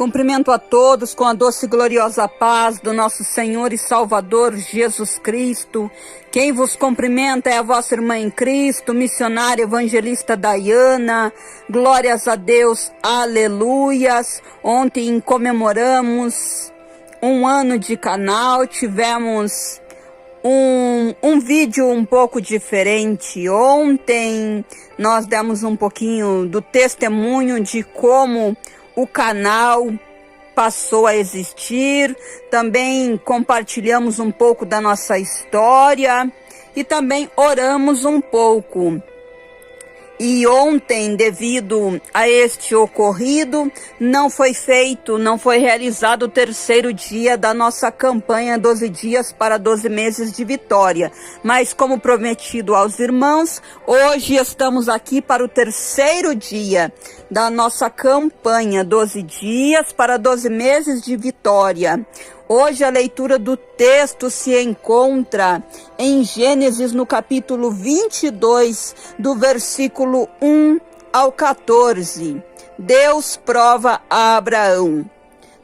Cumprimento a todos com a doce e gloriosa paz do nosso Senhor e Salvador Jesus Cristo. Quem vos cumprimenta é a vossa irmã em Cristo, missionária evangelista Dayana. Glórias a Deus, aleluias. Ontem comemoramos 1 ano de canal, tivemos um vídeo um pouco diferente. Ontem nós demos um pouquinho do testemunho de como o canal passou a existir. Também compartilhamos um pouco da nossa história e também oramos um pouco. E ontem, devido a este ocorrido, não foi realizado o terceiro dia da nossa campanha 12 dias para 12 meses de vitória. Mas como prometido aos irmãos, hoje estamos aqui para o terceiro dia da nossa campanha 12 dias para 12 meses de vitória. Hoje a leitura do texto se encontra em Gênesis, no capítulo 22, do versículo 1 ao 14. Deus prova a Abraão.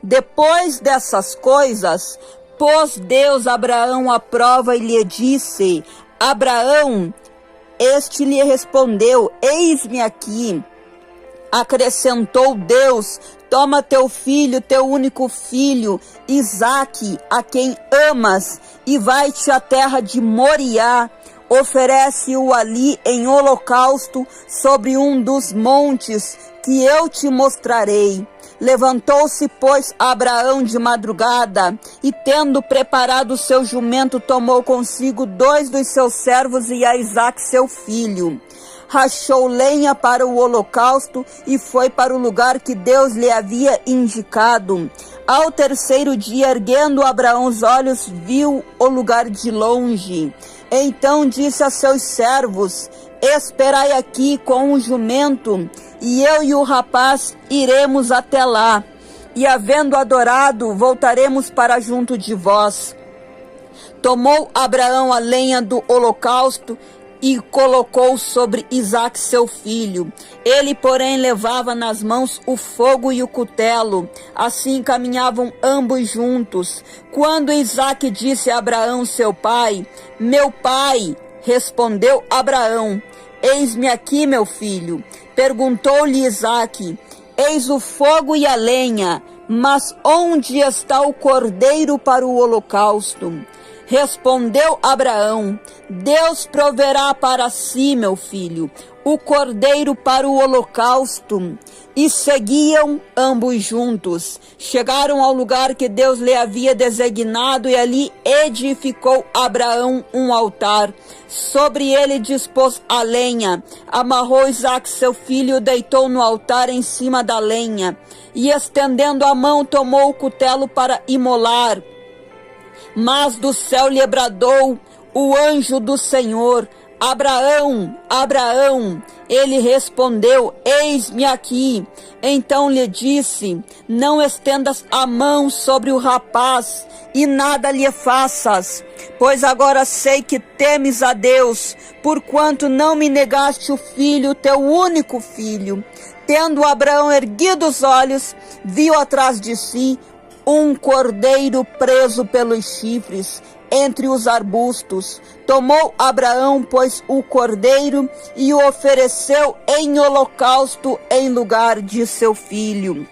Depois dessas coisas, pôs Deus Abraão à prova e lhe disse: Abraão, este lhe respondeu: eis-me aqui. Acrescentou Deus: toma teu filho, teu único filho, Isaque, a quem amas, e vai-te à terra de Moriá. Oferece-o ali em holocausto sobre um dos montes que eu te mostrarei. Levantou-se, pois, Abraão de madrugada, e tendo preparado o seu jumento, tomou consigo 2 dos seus servos e a Isaque seu filho. Rachou lenha para o holocausto e foi para o lugar que Deus lhe havia indicado. Ao terceiro dia, erguendo Abraão os olhos, viu o lugar de longe. Então disse a seus servos: esperai aqui com o jumento, e eu e o rapaz iremos até lá. E havendo adorado, voltaremos para junto de vós. Tomou Abraão a lenha do holocausto e colocou sobre Isaque seu filho. Ele, porém, levava nas mãos o fogo e o cutelo. Assim caminhavam ambos juntos. Quando Isaque disse a Abraão, seu pai: meu pai, respondeu Abraão: eis-me aqui, meu filho. Perguntou-lhe Isaque: eis o fogo e a lenha, mas onde está o cordeiro para o holocausto? Respondeu Abraão: Deus proverá para si, meu filho, o cordeiro para o holocausto. E seguiam ambos juntos. Chegaram ao lugar que Deus lhe havia designado, e ali edificou Abraão um altar. Sobre ele dispôs a lenha. Amarrou Isaque seu filho e o deitou no altar em cima da lenha. E estendendo a mão, tomou o cutelo para imolar. Mas do céu lhe bradou o anjo do Senhor: Abraão, Abraão. Ele respondeu: eis-me aqui. Então lhe disse: não estendas a mão sobre o rapaz e nada lhe faças, pois agora sei que temes a Deus, porquanto não me negaste o filho, teu único filho. Tendo Abraão erguido os olhos, viu atrás de si um cordeiro preso pelos chifres entre os arbustos. Tomou Abraão, pois, o cordeiro e o ofereceu em holocausto em lugar de seu filho.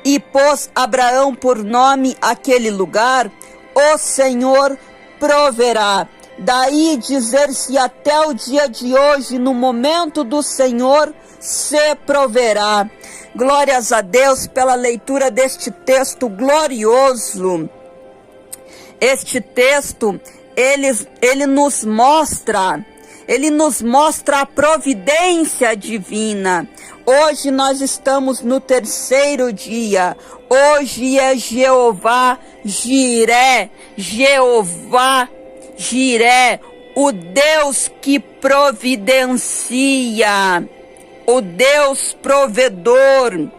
E pôs Abraão por nome aquele lugar: o Senhor proverá. Daí dizer-se até o dia de hoje: no momento do Senhor se proverá. Glórias a Deus pela leitura deste texto glorioso. Este texto, ele nos mostra a providência divina. Hoje nós estamos no terceiro dia. Hoje é Jeová Jiré, o Deus que providencia, o Deus provedor.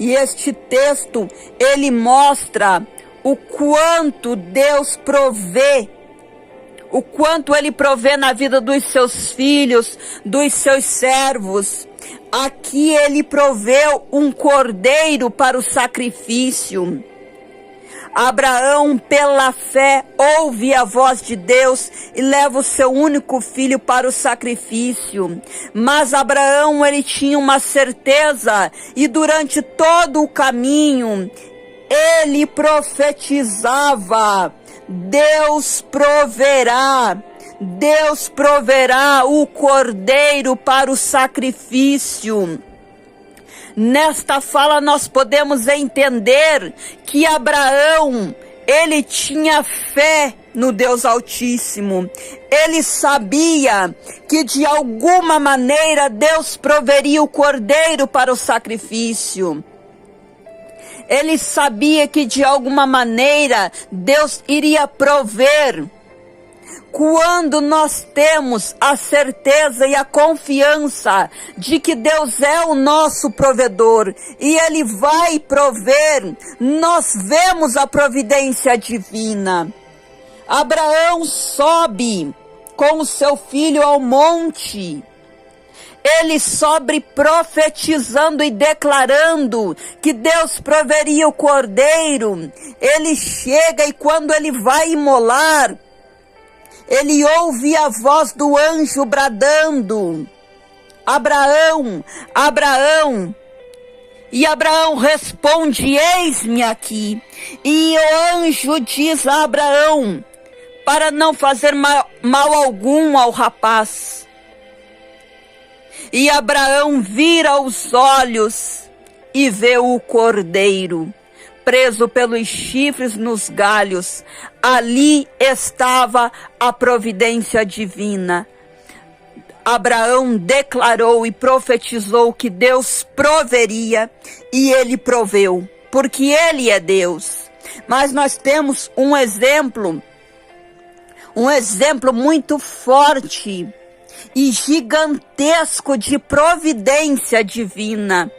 E este texto, ele mostra o quanto Deus provê, o quanto ele provê na vida dos seus filhos, dos seus servos. Aqui ele proveu um cordeiro para o sacrifício. Abraão, pela fé, ouve a voz de Deus e leva o seu único filho para o sacrifício. Mas Abraão, ele tinha uma certeza, e durante todo o caminho, ele profetizava: Deus proverá o cordeiro para o sacrifício. Nesta fala nós podemos entender que Abraão, ele tinha fé no Deus Altíssimo. Ele sabia que de alguma maneira Deus proveria o cordeiro para o sacrifício. Ele sabia que de alguma maneira Deus iria prover. Quando nós temos a certeza e a confiança de que Deus é o nosso provedor e Ele vai prover, nós vemos a providência divina. Abraão sobe com o seu filho ao monte. Ele sobe profetizando e declarando que Deus proveria o cordeiro. Ele chega e quando ele vai imolar, ele ouve a voz do anjo bradando: Abraão, Abraão. E Abraão responde: eis-me aqui. E o anjo diz a Abraão para não fazer mal algum ao rapaz. E Abraão vira os olhos e vê o cordeiro preso pelos chifres nos galhos. Ali estava a providência divina. Abraão declarou e profetizou que Deus proveria, e ele proveu, porque ele é Deus. Mas nós temos um exemplo muito forte e gigantesco de providência divina,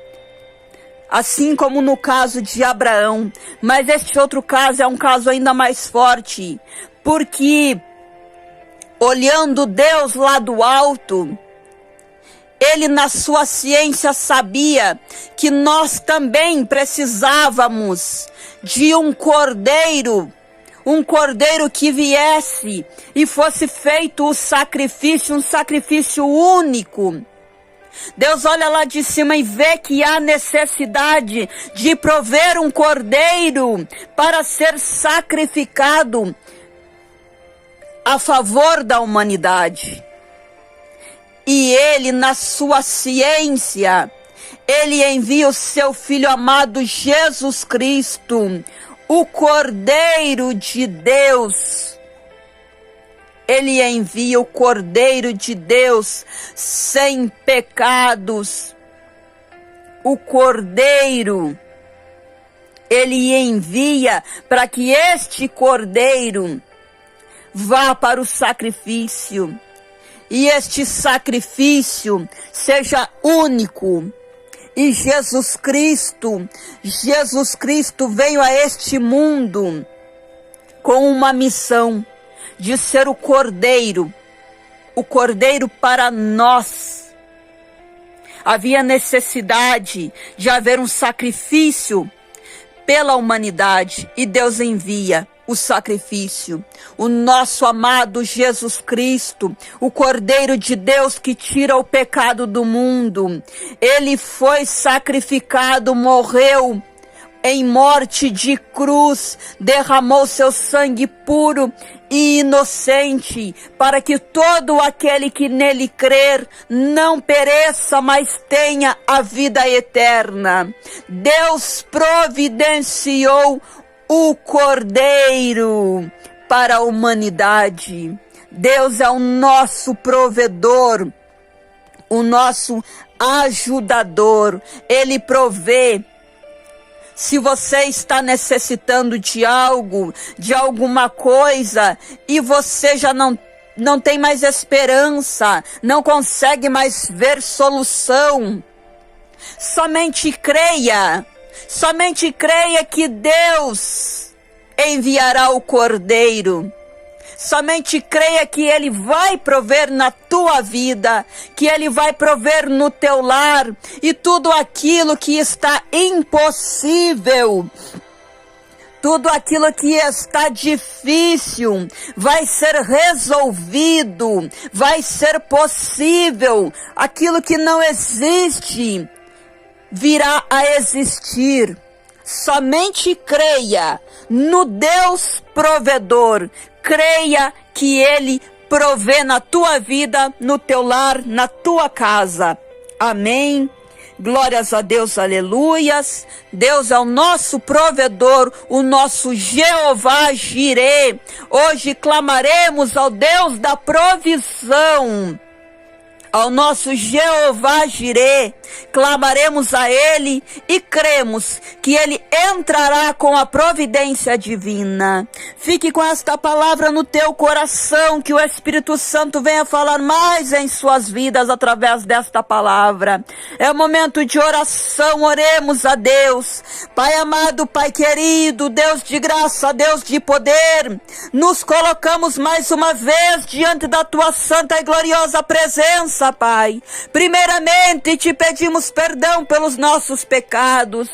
assim como no caso de Abraão. Mas este outro caso é um caso ainda mais forte, porque olhando Deus lá do alto, ele na sua ciência sabia que nós também precisávamos de um cordeiro que viesse e fosse feito o sacrifício, um sacrifício único. Deus olha lá de cima e vê que há necessidade de prover um cordeiro para ser sacrificado a favor da humanidade. E ele, na sua ciência, ele envia o seu Filho amado Jesus Cristo, o Cordeiro de Deus. Ele envia o Cordeiro de Deus sem pecados. O Cordeiro, ele envia para que este Cordeiro vá para o sacrifício. E este sacrifício seja único. E Jesus Cristo veio a este mundo com uma missão de ser o Cordeiro para nós. Havia necessidade de haver um sacrifício pela humanidade, e Deus envia o sacrifício, o nosso amado Jesus Cristo, o Cordeiro de Deus que tira o pecado do mundo. Ele foi sacrificado, morreu em morte de cruz, derramou seu sangue puro e inocente, para que todo aquele que nele crer não pereça, mas tenha a vida eterna. Deus providenciou o Cordeiro para a humanidade. Deus é o nosso provedor, o nosso ajudador. Ele provê. Se você está necessitando de algo, de alguma coisa, e você já não tem mais esperança, não consegue mais ver solução, somente creia que Deus enviará o Cordeiro. Somente creia que Ele vai prover na tua vida, que Ele vai prover no teu lar, e tudo aquilo que está impossível, tudo aquilo que está difícil vai ser resolvido, vai ser possível. Aquilo que não existe virá a existir. Somente creia no Deus provedor. Creia que Ele provê na tua vida, no teu lar, na tua casa. Amém. Glórias a Deus, aleluias. Deus é o nosso provedor, o nosso Jeová Jirê. Hoje clamaremos ao Deus da provisão, ao nosso Jeová Jirê. Clamaremos a Ele e cremos que Ele entrará com a providência divina. Fique com esta palavra no teu coração, que o Espírito Santo venha falar mais em suas vidas através desta palavra. É o momento de oração, oremos a Deus. Pai amado, Pai querido, Deus de graça, Deus de poder, nos colocamos mais uma vez diante da tua santa e gloriosa presença, Pai. Primeiramente te pedimos perdão pelos nossos pecados.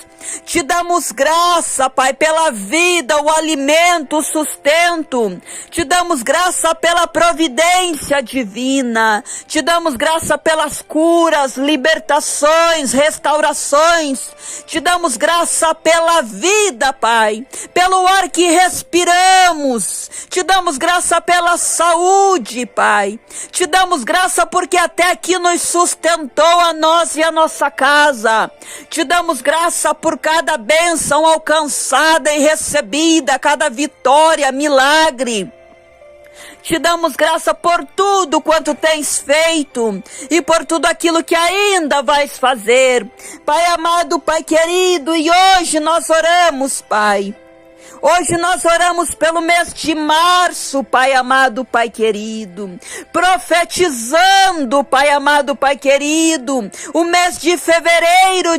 Te damos graça, Pai, pela vida, o alimento, o sustento. Te damos graça pela providência divina. Te damos graça pelas curas, libertações, restaurações. Te damos graça pela vida, Pai, pelo ar que respiramos. Te damos graça pela saúde, Pai. Te damos graça porque até aqui nos sustentou a nós e a nossa casa. Te damos graça por cada bênção alcançada e recebida, cada vitória, milagre. Te damos graça por tudo quanto tens feito e por tudo aquilo que ainda vais fazer. Pai amado, Pai querido, e hoje nós oramos, Pai. Hoje nós oramos pelo mês de março, Pai amado, Pai querido, profetizando, Pai amado, Pai querido, o mês de fevereiro,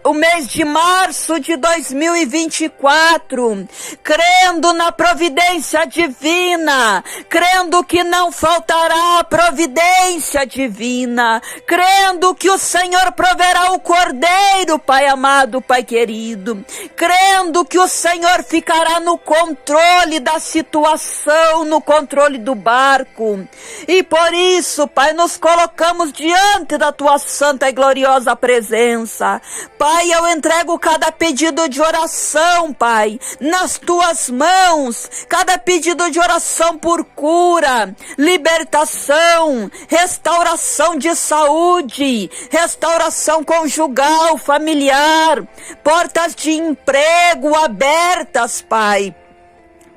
o mês de março de 2024, crendo na providência divina, crendo que não faltará providência divina, crendo que o Senhor proverá o cordeiro, Pai amado, Pai querido, crendo que o Senhor ficará no controle da situação, no controle do barco. E por isso, Pai, nos colocamos diante da tua santa e gloriosa presença. Pai, eu entrego cada pedido de oração, Pai, nas tuas mãos, cada pedido de oração por cura, libertação, restauração de saúde, restauração conjugal, familiar, portas de emprego abertas, Pai,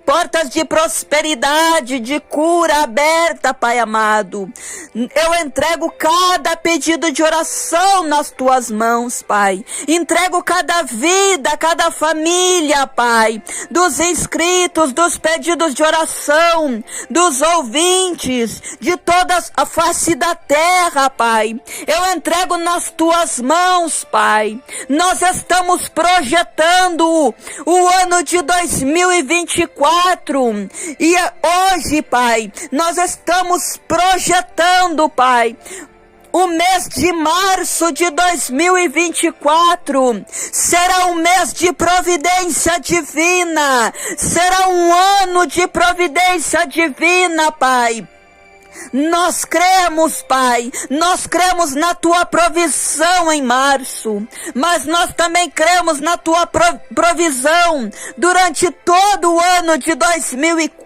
portas de prosperidade, de cura aberta, Pai amado. Eu entrego cada pedido de oração nas tuas mãos, Pai. Entrego cada vida, cada família, Pai, dos inscritos, dos pedidos de oração, dos ouvintes, de toda a face da terra, Pai. Eu entrego nas tuas mãos, Pai. Nós estamos projetando o ano de 2024. E hoje, Pai, nós estamos projetando, Pai, o mês de março de 2024 será um mês de providência divina, será um ano de providência divina, Pai. Nós cremos, Pai, nós cremos na tua provisão em março, mas nós também cremos na tua provisão durante todo o ano de 2024.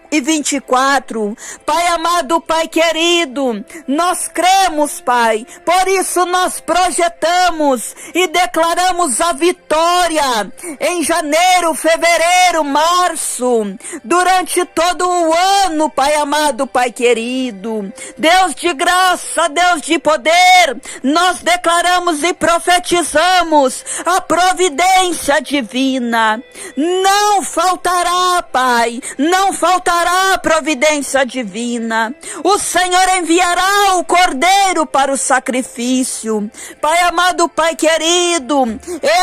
Pai amado, Pai querido, nós cremos, Pai, por isso nós projetamos e declaramos a vitória em janeiro, fevereiro, março, durante todo o ano, Pai amado, Pai querido. Deus de graça, Deus de poder, nós declaramos e profetizamos a providência divina. Não faltará, Pai, não faltará enviará a providência divina. O Senhor enviará o cordeiro para o sacrifício. Pai amado, Pai querido,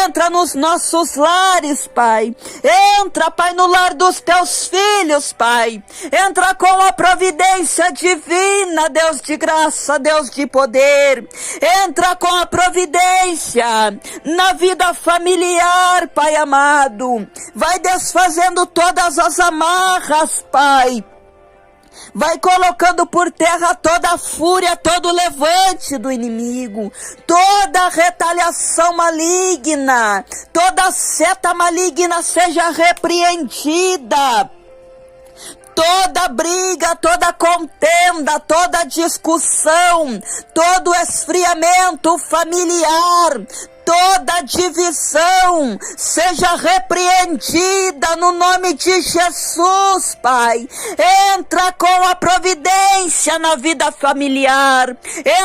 entra nos nossos lares, Pai. Entra, Pai, no lar dos teus filhos, Pai. Entra com a providência divina, Deus de graça, Deus de poder. Entra com a providência na vida familiar, Pai amado. Vai desfazendo todas as amarras, Pai. Vai colocando por terra toda a fúria, todo o levante do inimigo, toda a retaliação maligna, toda seta maligna seja repreendida. Toda briga, toda contenda, toda discussão, todo esfriamento familiar, toda divisão seja repreendida no nome de Jesus, Pai. Entra com a providência na vida familiar,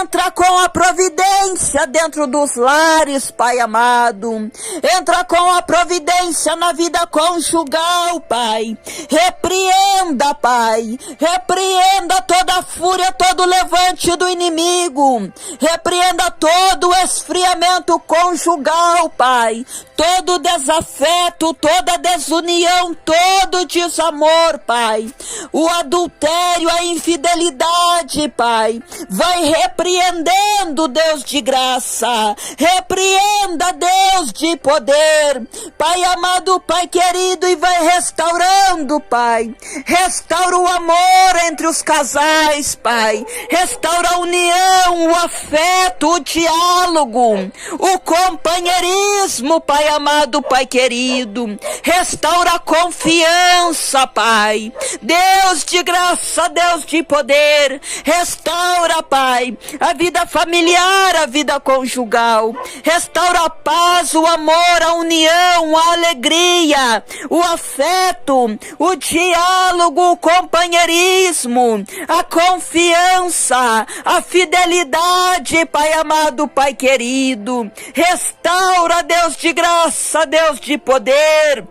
entra com a providência dentro dos lares, Pai amado. Entra com a providência na vida conjugal, Pai. Repreenda, Pai. Repreenda toda a fúria, todo o levante do inimigo. Repreenda todo o esfriamento conjugal, Pai, todo desafeto, toda desunião, todo desamor, Pai, o adultério, a infidelidade, Pai, vai repreendendo, Deus de graça, repreenda, Deus de poder, Pai amado, Pai querido, e vai restaurando, Pai, restaura o amor entre os casais, Pai, restaura a união, o afeto, o diálogo, o companheirismo, Pai amado, Pai querido, restaura a confiança, Pai, Deus de graça, Deus de poder, restaura, Pai, a vida familiar, a vida conjugal, restaura a paz, o amor, a união, a alegria, o afeto, o diálogo, o companheirismo, a confiança, a fidelidade, Pai amado, Pai querido, restaura, Deus de graça, Deus de poder.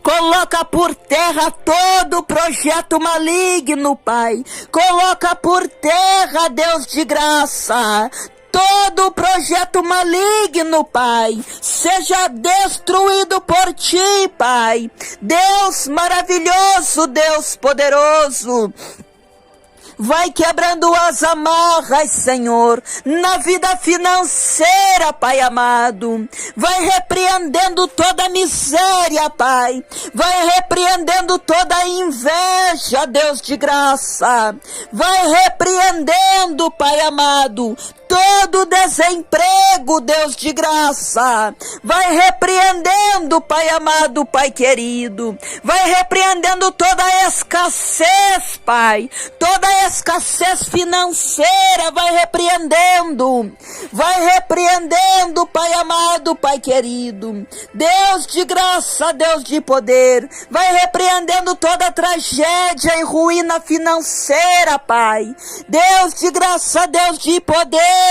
Coloca por terra todo projeto maligno, Pai. Coloca por terra, Deus de graça, todo projeto maligno, Pai, seja destruído por Ti, Pai. Deus maravilhoso, Deus poderoso. Vai quebrando as amarras, Senhor, na vida financeira, Pai amado. Vai repreendendo toda miséria, Pai. Vai repreendendo toda inveja, Deus de graça. Vai repreendendo, Pai amado, todo desemprego, Deus de graça. Vai repreendendo, Pai amado, Pai querido. Vai repreendendo toda a escassez, Pai. Toda a escassez financeira, vai repreendendo. Vai repreendendo, Pai amado, Pai querido. Deus de graça, Deus de poder. Vai repreendendo toda tragédia e ruína financeira, Pai. Deus de graça, Deus de poder.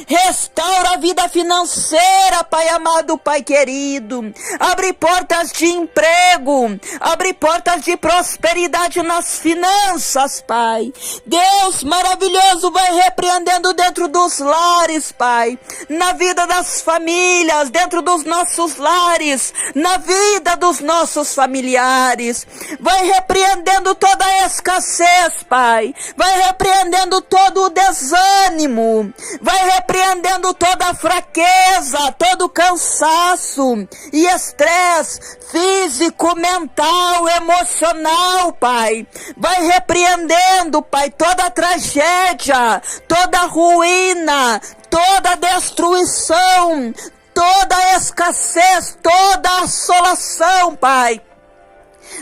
Restaura a vida financeira, Pai amado, Pai querido. Abre portas de emprego, abre portas de prosperidade nas finanças, Pai. Deus maravilhoso, vai repreendendo dentro dos lares, Pai, na vida das famílias, dentro dos nossos lares, na vida dos nossos familiares. Vai repreendendo toda a escassez, Pai. Vai repreendendo todo o desânimo. Vai repreendendo toda a fraqueza, todo cansaço e estresse físico, mental, emocional, Pai. Vai repreendendo, Pai, toda a tragédia, toda a ruína, toda a destruição, toda a escassez, toda a assolação, Pai.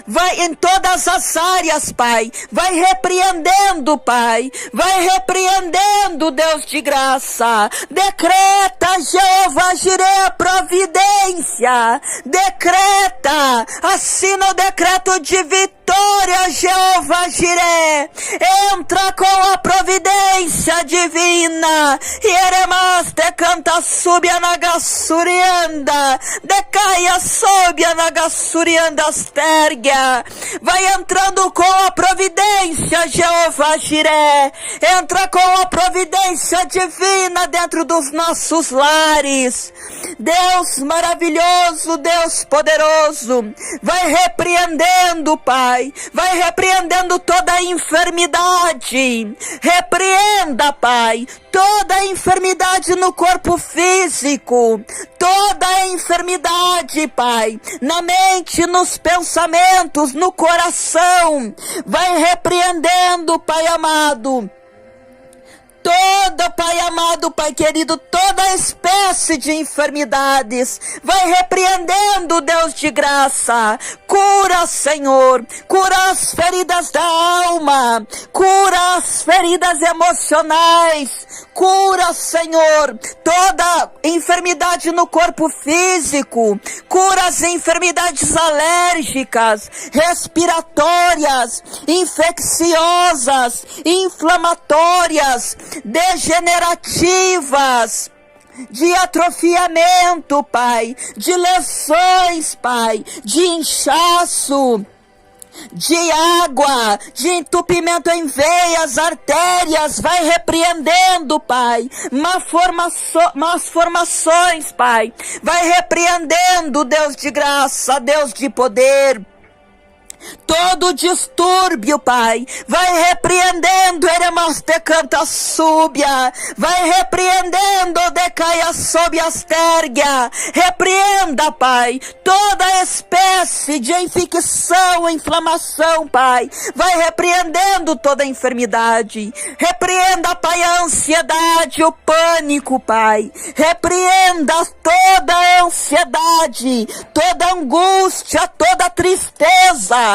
Vai em todas as áreas, Pai. Vai repreendendo, Pai. Vai repreendendo, Deus de graça. Decreta, Jeová Jireh, providência. Decreta, assina o decreto de vitória. vitória, Jeová Jiré. Entra com a providência divina. Ieremaste canta subia nagassurianda. Decaia sobia nagassurianda astergia. Vai entrando com a providência, Jeová Jiré. Entra com a providência divina dentro dos nossos lares. Deus maravilhoso, Deus poderoso, vai repreendendo, Pai, vai repreendendo toda a enfermidade. Repreenda, Pai, toda a enfermidade no corpo físico, toda a enfermidade, Pai, na mente, nos pensamentos, no coração. Vai repreendendo, Pai amado. Toda, Pai amado, Pai querido, toda espécie de enfermidades, vai repreendendo, Deus de graça. Cura, Senhor, cura as feridas da alma, cura as feridas emocionais, cura, Senhor, toda enfermidade no corpo físico, cura as enfermidades alérgicas, respiratórias, infecciosas, inflamatórias, degenerativas, de atrofiamento, Pai, de lesões, Pai, de inchaço, de água, de entupimento em veias, artérias. Vai repreendendo, Pai, más formações, Pai, vai repreendendo, Deus de graça, Deus de poder. Todo distúrbio, Pai, vai repreendendo, Eremaste canta súbia, vai repreendendo, decaia sob astérgia. Repreenda, Pai, toda espécie de infecção, inflamação, Pai, vai repreendendo toda enfermidade. Repreenda, Pai, a ansiedade, o pânico, Pai, repreenda toda a ansiedade, toda angústia, toda tristeza,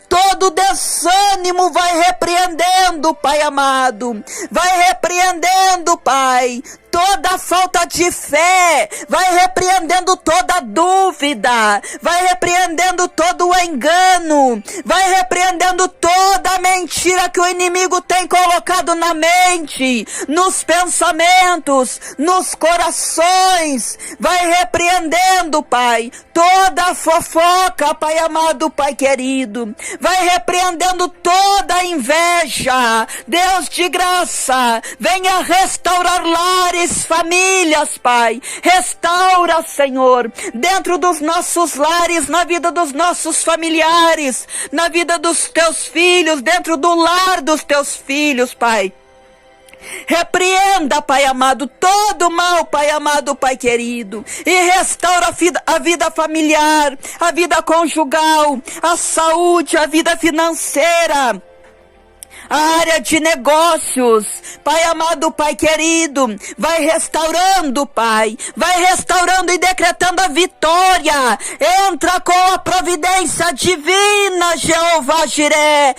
todo desânimo. Vai repreendendo, Pai amado, vai repreendendo, Pai, toda falta de fé, vai repreendendo toda dúvida, vai repreendendo todo o engano, vai repreendendo toda mentira que o inimigo tem colocado na mente, nos pensamentos, nos corações. Vai repreendendo, Pai, toda fofoca, Pai amado, Pai querido, vai repreendendo toda inveja. Deus de graça, venha restaurar lares, famílias, Pai. Restaura, Senhor, dentro dos nossos lares, na vida dos nossos familiares, na vida dos teus filhos, dentro do lar dos teus filhos, Pai. Repreenda, Pai amado, todo mal, Pai amado, Pai querido, e restaura a vida familiar, a vida conjugal, a saúde, a vida financeira, a área de negócios. Pai amado, Pai querido, vai restaurando, Pai, vai restaurando e decretando a vitória. Entra com a providência divina, Jeová Jiré.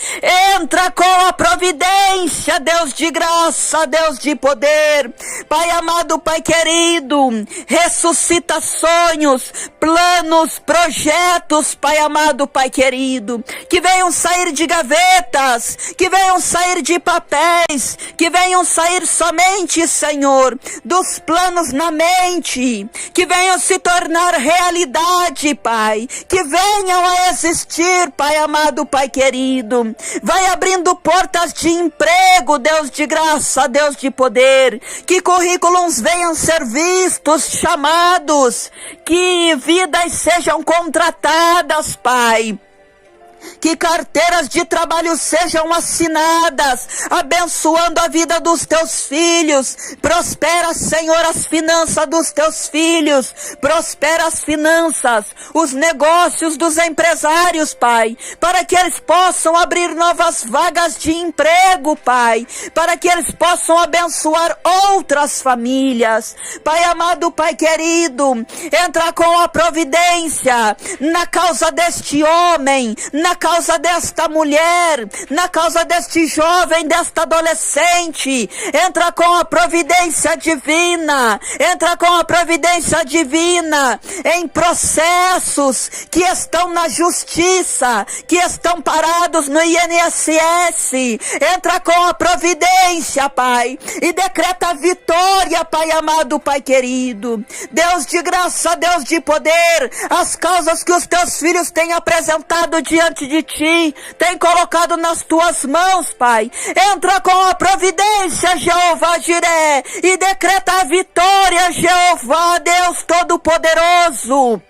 Entra com a providência, Deus de graça, Deus de poder. Pai amado, Pai querido, ressuscita sonhos, planos, projetos, Pai amado, Pai querido, que venham sair de gavetas, que venham sair de papéis, que venham sair somente, Senhor, dos planos na mente, que venham se tornar realidade, Pai, que venham a existir, Pai amado, Pai querido. Vai abrindo portas de emprego, Deus de graça, Deus de poder, que currículos venham ser vistos, chamados, que vidas sejam contratadas, Pai, que carteiras de trabalho sejam assinadas, abençoando a vida dos teus filhos. Prospera, Senhor, as finanças dos teus filhos, prospera as finanças, os negócios dos empresários, Pai, para que eles possam abrir novas vagas de emprego, Pai, para que eles possam abençoar outras famílias. Pai amado, Pai querido, entra com a providência na causa deste homem, na na causa desta mulher, na causa deste jovem, desta adolescente. Entra com a providência divina, entra com a providência divina em processos que estão na justiça, que estão parados no INSS. Entra com a providência, Pai, e decreta a vitória, Pai amado, Pai querido. Deus de graça, Deus de poder, as causas que os teus filhos têm apresentado diante de ti, têm colocado nas tuas mãos, Pai. Entra com a providência, Jeová Jiré, e decreta a vitória, Jeová, Deus Todo-Poderoso.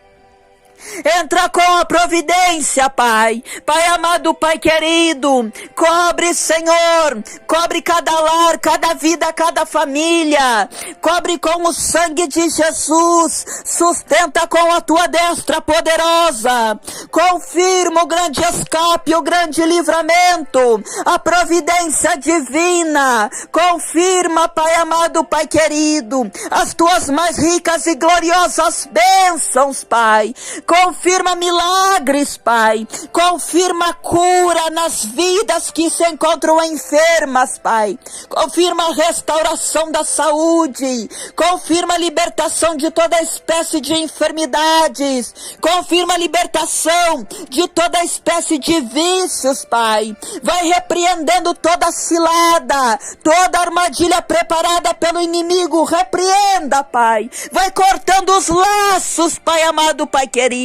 Entra com a providência, Pai. Pai amado, Pai querido, cobre, Senhor, cobre cada lar, cada vida, cada família. Cobre com o sangue de Jesus. Sustenta com a tua destra poderosa. Confirma o grande escape, o grande livramento, a providência divina. Confirma, Pai amado, Pai querido, as tuas mais ricas e gloriosas bênçãos, Pai. Confirma milagres, Pai. Confirma cura nas vidas que se encontram enfermas, Pai. Confirma a restauração da saúde. Confirma a libertação de toda espécie de enfermidades. Confirma a libertação de toda espécie de vícios, Pai. Vai repreendendo toda cilada, toda armadilha preparada pelo inimigo. Repreenda, Pai. Vai cortando os laços, Pai amado, Pai querido.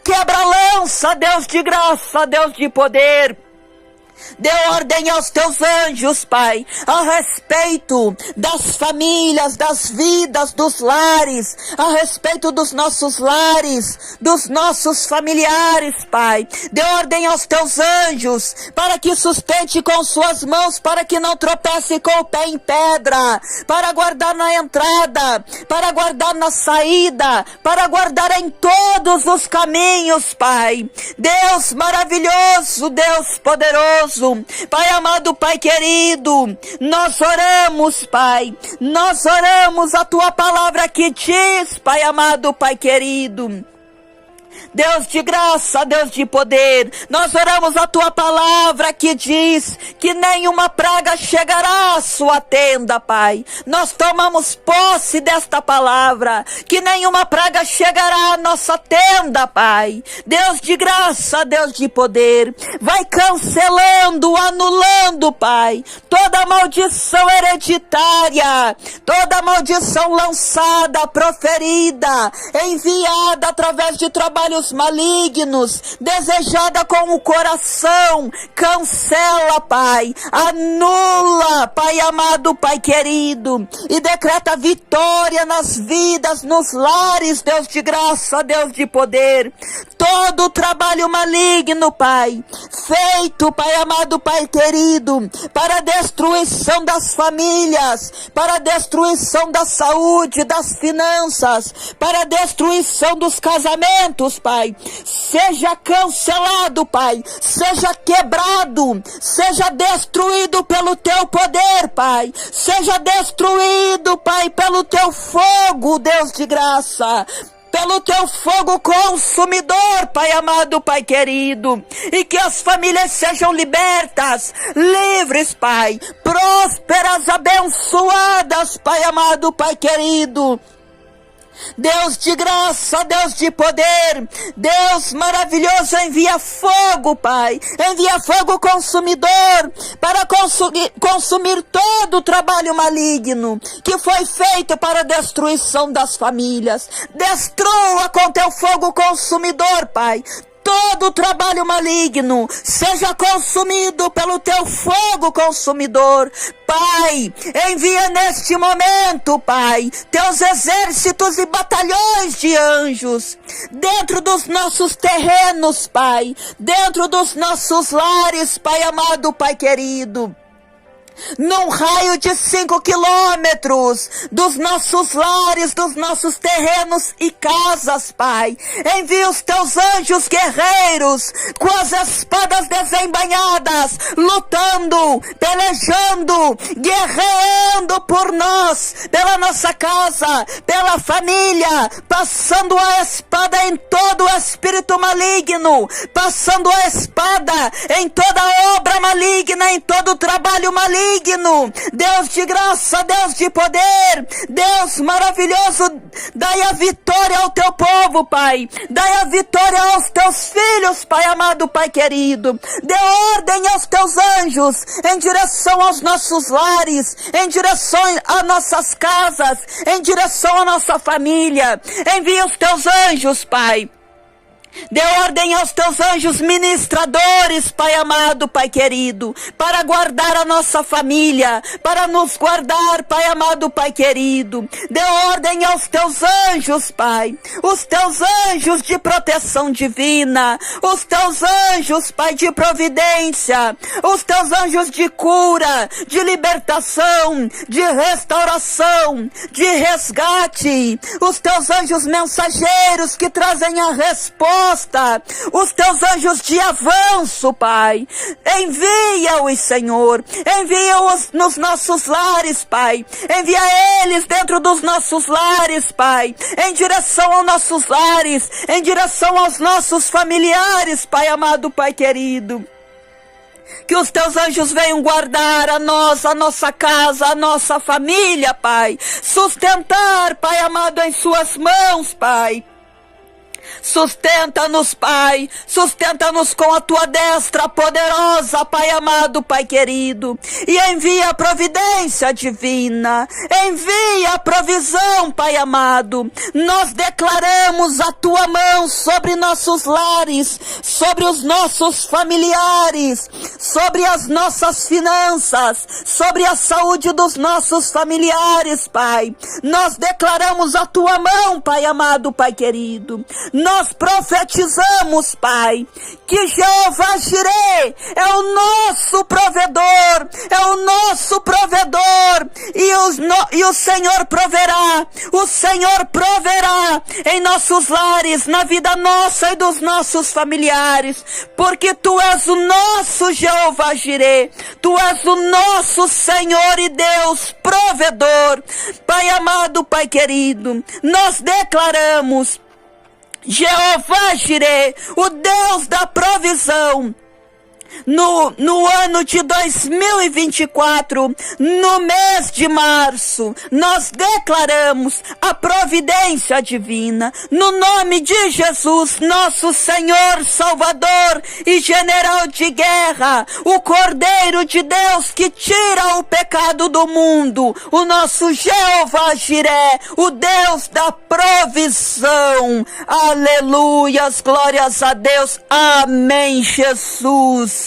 Quebra a lança, Deus de graça, Deus de poder. Dê ordem aos teus anjos, Pai, a respeito das famílias, das vidas, dos lares, a respeito dos nossos lares, dos nossos familiares, Pai. Dê ordem aos teus anjos, para que sustente com suas mãos, para que não tropece com o pé em pedra, para guardar na entrada, para guardar na saída, para guardar em todos os caminhos, Pai. Deus maravilhoso, Deus poderoso, Pai amado, Pai querido, nós oramos, Pai, nós oramos a tua palavra que diz, Pai amado, Pai querido, Deus de graça, Deus de poder, nós oramos a tua palavra que diz que nenhuma praga chegará à sua tenda, Pai. Nós tomamos posse desta palavra, que nenhuma praga chegará à nossa tenda, Pai. Deus de graça, Deus de poder, vai cancelando, anulando, Pai, toda maldição hereditária, toda maldição lançada, proferida, enviada através de trabalhos malignos, desejada com o coração. Cancela, Pai, anula, Pai amado, Pai querido, e decreta vitória nas vidas, nos lares, Deus de graça, Deus de poder. Todo o trabalho maligno, Pai, feito, Pai amado, Pai querido, para a destruição das famílias, para a destruição da saúde, das finanças, para a destruição dos casamentos, Pai, seja cancelado, Pai, seja quebrado, seja destruído pelo teu poder, Pai, seja destruído, Pai, pelo teu fogo, Deus de graça, pelo teu fogo consumidor, Pai amado, Pai querido, e que as famílias sejam libertas, livres, Pai, prósperas, abençoadas, Pai amado, Pai querido. Deus de graça, Deus de poder, Deus maravilhoso, envia fogo, Pai, envia fogo consumidor, para consumir todo o trabalho maligno, que foi feito para a destruição das famílias. Destrua com teu fogo consumidor, Pai, todo o trabalho maligno, seja consumido pelo teu fogo consumidor. Pai, envia neste momento, Pai, teus exércitos e batalhões de anjos dentro dos nossos terrenos, Pai, dentro dos nossos lares, Pai amado, Pai querido. num raio de 5 quilômetros dos nossos lares, dos nossos terrenos e casas, Pai. Envia os teus anjos guerreiros com as espadas desembainhadas, lutando, pelejando, guerreando por nós, pela nossa casa, pela família, passando a espada em todo o espírito maligno, passando a espada em toda obra maligna, em todo trabalho maligno. Deus de graça, Deus de poder, Deus maravilhoso, dai a vitória ao teu povo, Pai. Dai a vitória aos teus filhos, Pai amado, Pai querido. Dê ordem aos teus anjos em direção aos nossos lares, em direção às nossas casas, em direção à nossa família. Envia os teus anjos, Pai. Dê ordem aos teus anjos ministradores, Pai amado, Pai querido, para guardar a nossa família, para nos guardar, Pai amado, Pai querido. Dê ordem aos teus anjos, Pai, os teus anjos de proteção divina, os teus anjos, Pai, de providência, os teus anjos de cura, de libertação, de restauração, de resgate, os teus anjos mensageiros que trazem a resposta, os teus anjos de avanço, Pai. Envia-os, Senhor. Envia-os nos nossos lares, Pai. Envia eles dentro dos nossos lares, Pai. Em direção aos nossos lares, em direção aos nossos familiares, Pai amado, Pai querido. Que os teus anjos venham guardar a nós, a nossa casa, a nossa família, Pai. Sustentar, Pai amado, em suas mãos, Pai. Sustenta-nos, Pai, sustenta-nos com a tua destra poderosa, Pai amado, Pai querido, e envia a providência divina, envia a provisão, Pai amado. Nós declaramos a tua mão sobre nossos lares, sobre os nossos familiares, sobre as nossas finanças, sobre a saúde dos nossos familiares, Pai. Nós declaramos a tua mão, Pai amado, Pai querido. Nós profetizamos, Pai, que Jeová Jireh é o nosso provedor, e o Senhor proverá em nossos lares, na vida nossa e dos nossos familiares, porque tu és o nosso Jeová Jireh, tu és o nosso Senhor e Deus provedor. Pai amado, Pai querido, nós declaramos Jeová Jireh, o Deus da provisão, no ano de 2024, no mês de março, nós declaramos a providência divina, no nome de Jesus, nosso Senhor, Salvador e General de Guerra, o Cordeiro de Deus que tira o pecado do mundo, o nosso Jeová Jireh, o Deus da provisão. Aleluias, glórias a Deus, amém, Jesus.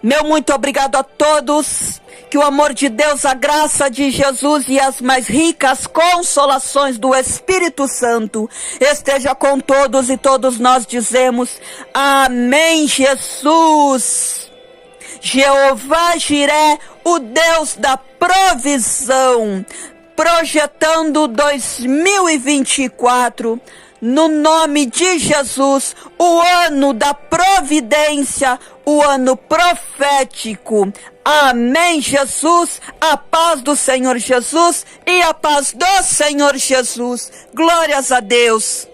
Meu muito obrigado a todos, que o amor de Deus, a graça de Jesus e as mais ricas consolações do Espírito Santo esteja com todos, e todos nós dizemos amém, Jesus. Jeová Jireh, o Deus da provisão, projetando 2024, no nome de Jesus, o ano da providência, o ano profético. Amém, Jesus. A paz do Senhor Jesus e a paz do Senhor Jesus. Glórias a Deus.